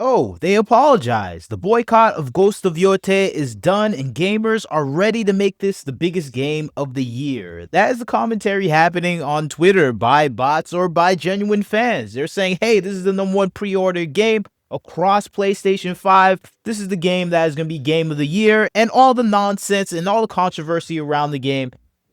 Oh, they apologize. The boycott of Ghost of Yotei is done and gamers are ready to make this the biggest game of the year. That is the commentary happening on Twitter by bots or by genuine fans. They're saying, hey, this is the #1 pre-order game across PlayStation 5. This is the game that is going to be game of the year, and all the nonsense and all the controversy around the game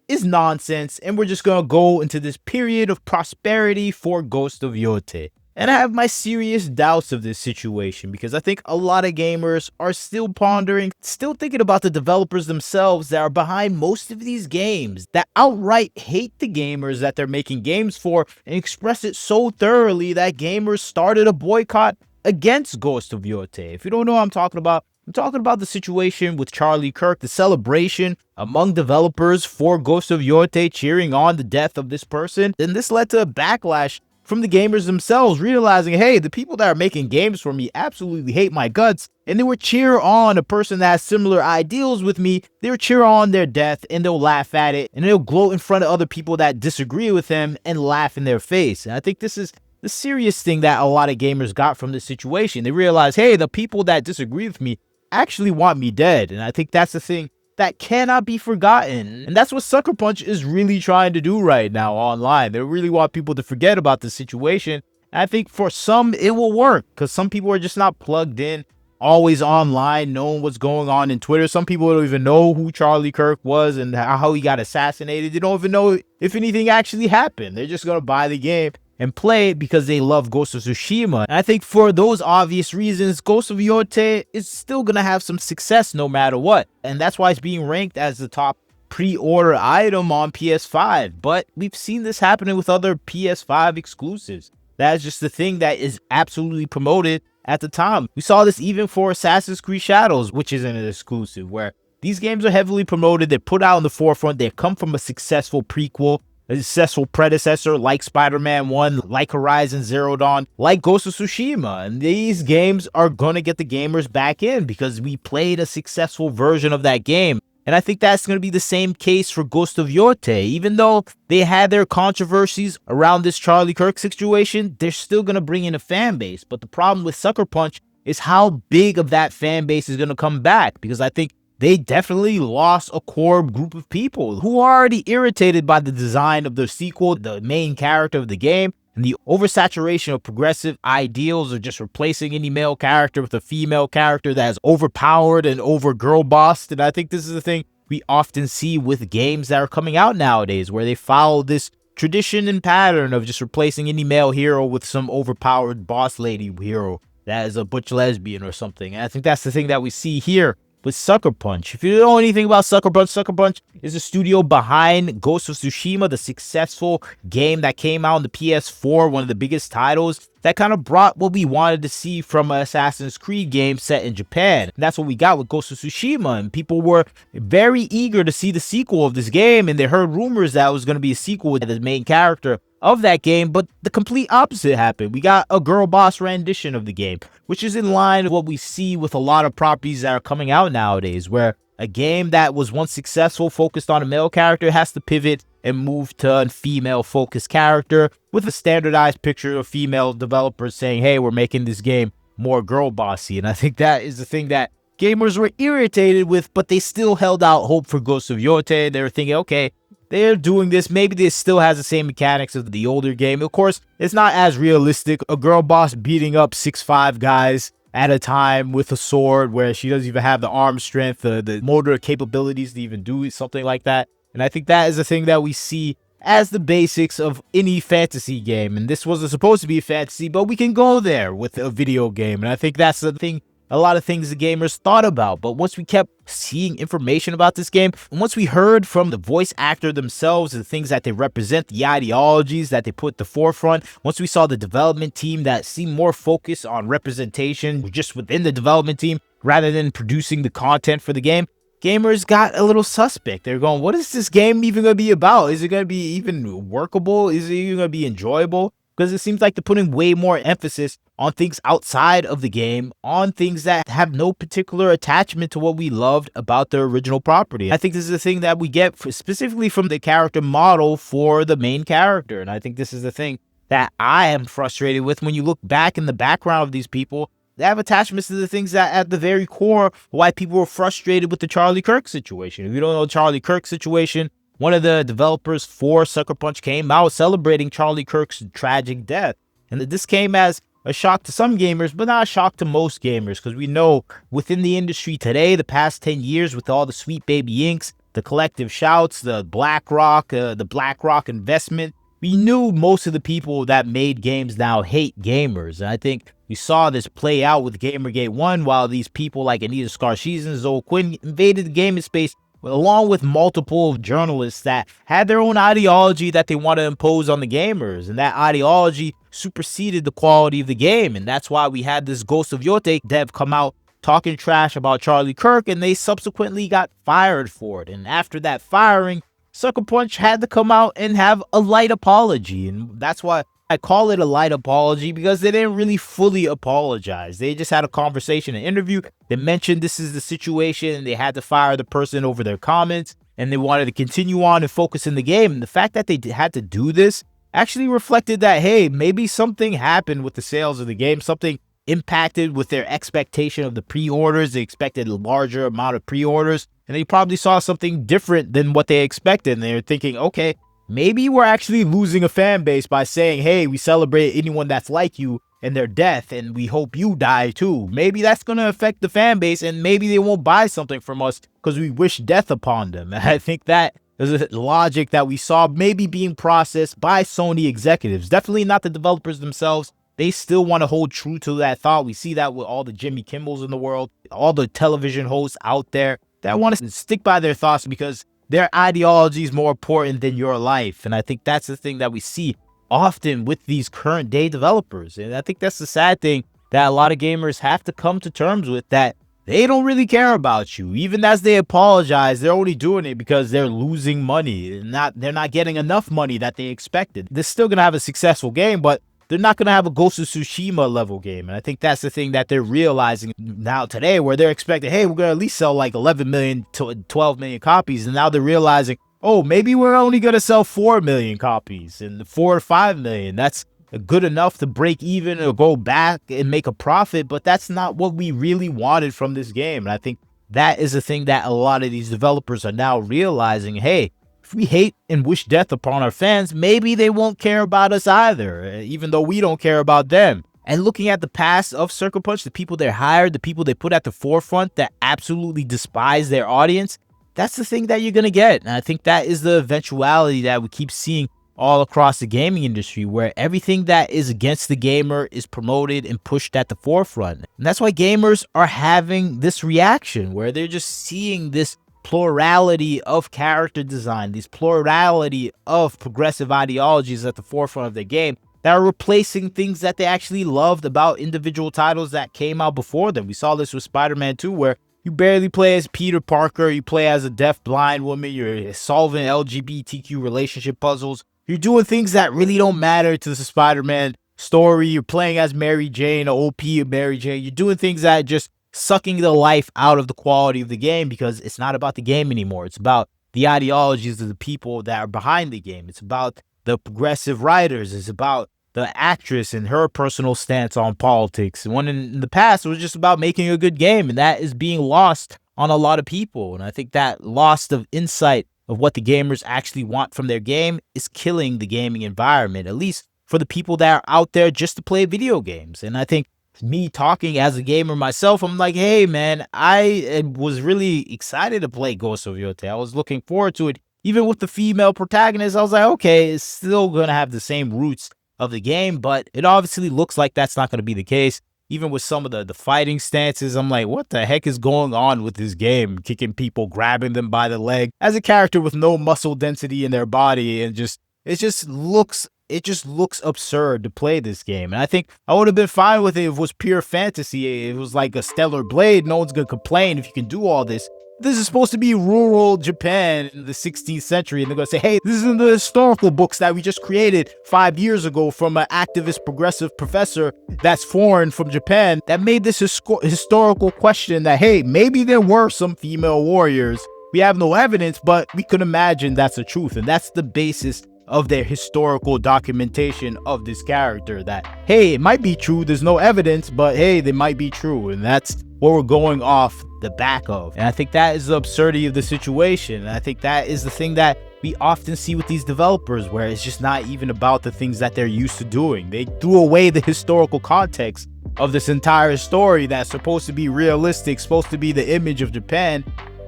is nonsense, and we're just going to go into this period of prosperity for Ghost of Yotei. And I have my serious doubts of this situation because I think a lot of gamers are still pondering, still thinking about the developers themselves that are behind most of these games, that outright hate the gamers that they're making games for and express it so thoroughly that gamers started a boycott against Ghost of Yotei. If you don't know what I'm talking about the situation with Charlie Kirk, the celebration among developers for Ghost of Yotei cheering on the death of this person. Then this led to a backlash from the gamers themselves, realizing, hey, the people that are making games for me absolutely hate my guts, and they would cheer on a person that has similar ideals with me. They would cheer on their death, and they'll laugh at it, and they'll gloat in front of other people that disagree with them and laugh in their face. And I think this is the serious thing that a lot of gamers got from this situation. They realize, hey, the people that disagree with me actually want me dead, and I think that's the thing that cannot be forgotten. And that's what Sucker Punch is really trying to do right now online. They really want people to forget about the situation. And I think for some, it will work because some people are just not plugged in, always online, knowing what's going on in Twitter. Some people don't even know who Charlie Kirk was and how he got assassinated. They don't even know if anything actually happened. They're just going to buy the game and play it because they love Ghost of Tsushima. And I think for those obvious reasons, Ghost of Yotei is still going to have some success no matter what. And that's why it's being ranked as the top pre-order item on PS5. But we've seen this happening with other PS5 exclusives. That's just the thing that is absolutely promoted at the time. We saw this even for Assassin's Creed Shadows, which isn't an exclusive, where these games are heavily promoted. They're put out in the forefront. They come from a successful prequel, a successful predecessor like Spider-Man 1, like Horizon Zero Dawn, like Ghost of Tsushima. And these games are going to get the gamers back in because we played a successful version of that game. And I think that's going to be the same case for Ghost of Yotei. Even though they had their controversies around this Charlie Kirk situation, they're still going to bring in a fan base. But the problem with Sucker Punch is how big of that fan base is going to come back, because I think they definitely lost a core group of people who are already irritated by the design of the sequel, the main character of the game, and the oversaturation of progressive ideals of just replacing any male character with a female character that is overpowered and over girl bossed. And I think this is the thing we often see with games that are coming out nowadays, where they follow this tradition and pattern of just replacing any male hero with some overpowered boss lady hero that is a butch lesbian or something. And I think that's the thing that we see here with Sucker Punch. If you don't know anything about Sucker Punch is a studio behind Ghost of Tsushima, the successful game that came out on the PS4, one of the biggest titles that kind of brought what we wanted to see from an Assassin's Creed game set in Japan. And that's what we got with Ghost of Tsushima, and people were very eager to see the sequel of this game, and they heard rumors that it was going to be a sequel with the main character of that game, but the complete opposite happened. We got a girl boss rendition of the game, which is in line with what we see with a lot of properties that are coming out nowadays, where a game that was once successful, focused on a male character, has to pivot and move to a female-focused character with a standardized picture of female developers saying, hey, we're making this game more girl bossy. And I think that is the thing that gamers were irritated with, but they still held out hope for Ghost of Yotei. They were thinking, okay, they're doing this. Maybe this still has the same mechanics of the older game. Of course, it's not as realistic. A girl boss beating up 6'5" guys at a time with a sword, where she doesn't even have the arm strength, the motor capabilities to even do something like that. And I think that is the thing that we see as the basics of any fantasy game. And this wasn't supposed to be a fantasy, but we can go there with a video game. And I think that's the thing a lot of things the gamers thought about. But once we kept seeing information about this game, and once we heard from the voice actor themselves, the things that they represent, the ideologies that they put at the forefront, once we saw the development team that seemed more focused on representation just within the development team rather than producing the content for the game, gamers got a little suspect. They're going, what is this game even going to be about? Is it going to be even workable? Is it even going to be enjoyable? Because it seems like they're putting way more emphasis on things outside of the game, on things that have no particular attachment to what we loved about the original property. I think this is the thing that we get specifically from the character model for the main character. And I think this is the thing that I am frustrated with. When you look back in the background of these people, they have attachments to the things that at the very core why people were frustrated with the Charlie Kirk situation. If you don't know the Charlie Kirk situation, one of the developers for Sucker Punch came out celebrating Charlie Kirk's tragic death. And this came as a shock to some gamers, but not a shock to most gamers, because we know within the industry today, the past 10 years, with all the Sweet Baby Inks, the collective shouts, the BlackRock investment, we knew most of the people that made games now hate gamers. And I think we saw this play out with Gamergate 1, while these people like Anita Scarsese and Zoe Quinn invaded the gaming space along with multiple journalists that had their own ideology that they want to impose on the gamers. And that ideology superseded the quality of the game. And that's why we had this Ghost of Yotei dev come out talking trash about Charlie Kirk, and they subsequently got fired for it. And after that firing, Sucker Punch had to come out and have a light apology. And that's why I call it a light apology, because they didn't really fully apologize. They just had a conversation, an interview. They mentioned this is the situation, and they had to fire the person over their comments, and they wanted to continue on and focus in the game. And the fact that they had to do this actually reflected that, hey, maybe something happened with the sales of the game, something impacted with their expectation of the pre-orders. They expected a larger amount of pre-orders, and they probably saw something different than what they expected. And they're thinking, okay, maybe we're actually losing a fan base by saying, hey, we celebrate anyone that's like you and their death, and we hope you die too. Maybe that's going to affect the fan base, and maybe they won't buy something from us because we wish death upon them. And I think that is a logic that we saw maybe being processed by Sony executives. Definitely not the developers themselves. They still want to hold true to that thought. We see that with all the Jimmy Kimmels in the world, all the television hosts out there that want to stick by their thoughts because their ideology is more important than your life. And I think that's the thing that we see often with these current day developers. And I think that's the sad thing that a lot of gamers have to come to terms with, that they don't really care about you. Even as they apologize, they're only doing it because they're losing money. They're not getting enough money that they expected. They're still going to have a successful game, but they're not going to have a Ghost of Tsushima level game. And I think that's the thing that they're realizing now today, where they're expecting, hey, we're going to at least sell like 11 million to 12 million copies. And now they're realizing, oh, maybe we're only going to sell 4 million copies and 4 or 5 million. That's good enough to break even or go back and make a profit. But that's not what we really wanted from this game. And I think that is the thing that a lot of these developers are now realizing, hey, if we hate and wish death upon our fans, maybe they won't care about us either, even though we don't care about them. And looking at the past of Sucker Punch, the people they hired, the people they put at the forefront that absolutely despise their audience, that's the thing that you're going to get. And I think that is the eventuality that we keep seeing all across the gaming industry, where everything that is against the gamer is promoted and pushed at the forefront. And that's why gamers are having this reaction, where they're just seeing this plurality of character design, these plurality of progressive ideologies at the forefront of their game that are replacing things that they actually loved about individual titles that came out before them. We saw this with Spider-Man 2, where you barely play as Peter Parker, you play as a deaf blind woman, you're solving LGBTQ relationship puzzles, you're doing things that really don't matter to the Spider-Man story, you're playing as Mary Jane, or OP of Mary Jane, you're doing things that just sucking the life out of the quality of the game, because it's not about the game anymore. It's about the ideologies of the people that are behind the game. It's about the progressive writers. It's about the actress and her personal stance on politics. And when in the past, it was just about making a good game, and that is being lost on a lot of people. And I think that loss of insight of what the gamers actually want from their game is killing the gaming environment, at least for the people that are out there just to play video games. And I think me talking as a gamer myself, I'm like, hey man, I was really excited to play Ghost of Yotei. I was looking forward to it. Even with the female protagonist, I was like, okay, it's still going to have the same roots of the game, but it obviously looks like that's not going to be the case. Even with some of the fighting stances, I'm like, what the heck is going on with this game? Kicking people, grabbing them by the leg as a character with no muscle density in their body, and it just looks absurd to play this game. And I think I would have been fine with it if it was pure fantasy. It was like a Stellar Blade. No one's gonna complain if you can do all this. This is supposed to be rural Japan in the 16th century, and they're gonna say, hey, this is in the historical books that we just created 5 years ago from an activist progressive professor that's foreign from Japan that made this historical question that, hey, maybe there were some female warriors. We have no evidence, but we could imagine that's the truth. And that's the basis of their historical documentation of this character. That, hey, it might be true, there's no evidence, but hey, they might be true, and that's what we're going off the back of. And I think that is the absurdity of the situation. And I think that is the thing that we often see with these developers, where it's just not even about the things that they're used to doing. They threw away the historical context of this entire story that's supposed to be realistic, supposed to be the image of Japan,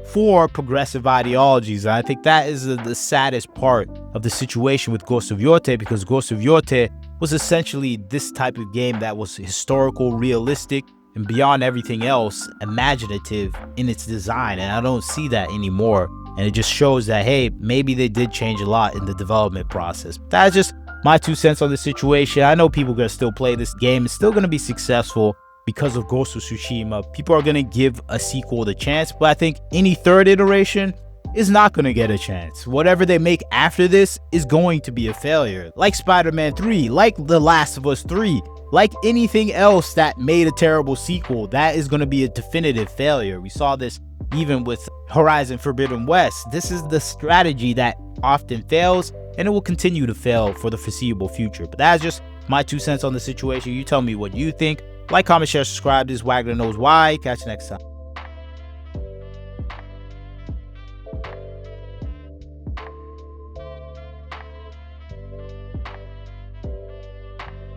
for progressive ideologies. And I think that is the saddest part of the situation with Ghost of Yotei, because Ghost of Yotei was essentially this type of game that was historical, realistic, and beyond everything else, imaginative in its design. And I don't see that anymore. And it just shows that, hey, maybe they did change a lot in the development process. That's just my 2 cents on the situation. I know people are going to still play this game. It's still going to be successful because of Ghost of Tsushima. People are going to give a sequel the chance, but I think any third iteration is not going to get a chance. Whatever they make after this is going to be a failure. Like Spider-Man 3, like The Last of Us 3, like anything else that made a terrible sequel, that is going to be a definitive failure. We saw this even with Horizon Forbidden West. This is the strategy that often fails, and it will continue to fail for the foreseeable future. But that's just my 2 cents on the situation. You tell me what you think. Like, comment, share, subscribe. This is Wagner Knows Why. Catch you next time.